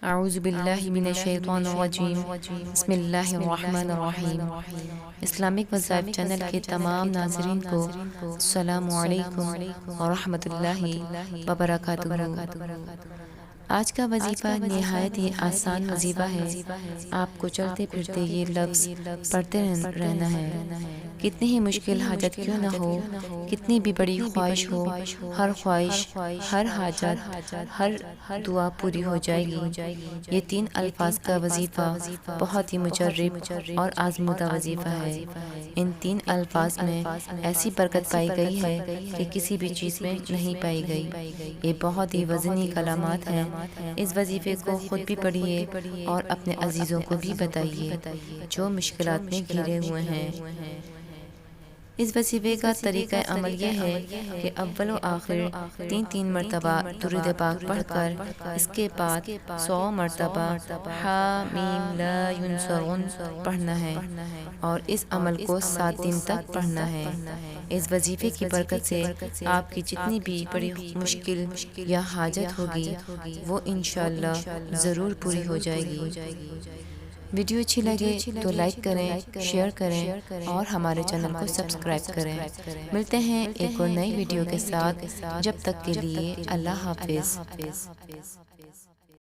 اعوذ باللہ من الشیطان الرجیم بسم اللہ الرحمن الرحیم۔ اسلامک وظائف چینل کے تمام ناظرین کو السلام علیکم ورحمۃ اللہ وبرکاتہ۔ آج کا وظیفہ نہایت ہی آسان وظیفہ ہے۔ آپ کو چلتے پھرتے یہ لفظ پڑھتے رہنا ہے۔ کتنی ہی مشکل حاجت کیوں نہ ہو، کتنی بھی بڑی خواہش ہو، ہر خواہش، ہر حاجت، ہر دعا پوری ہو جائے گی۔ یہ 3 الفاظ کا وظیفہ بہت ہی مجرب اور آزمودہ وظیفہ ہے۔ ان 3 الفاظ میں ایسی برکت پائی گئی ہے کہ کسی بھی چیز میں نہیں پائی گئی۔ یہ بہت ہی وزنی کلمات ہیں۔ اس وظیفے کو خود بھی پڑھیے اور اپنے عزیزوں کو بھی بتائیے جو مشکلات میں گھرے ہوئے ہیں۔ اس وظیفے کا طریقہ عمل یہ ہے کہ اول و آخر 3 مرتبہ درود پاک پڑھ کر اس کے بعد 100 مرتبہ حامیم لا ینصرون پڑھنا ہے اور اس عمل کو 7 دن تک پڑھنا ہے۔ اس وظیفے کی برکت سے آپ کی جتنی بھی بڑی مشکل یا حاجت ہوگی وہ انشاءاللہ ضرور پوری ہو جائے گی۔ ویڈیو اچھی لگے تو لائک کریں، شیئر کریں اور ہمارے چینل کو سبسکرائب کریں۔ ملتے ہیں ایک اور نئی ویڈیو کے ساتھ، جب تک کے لیے اللہ حافظ۔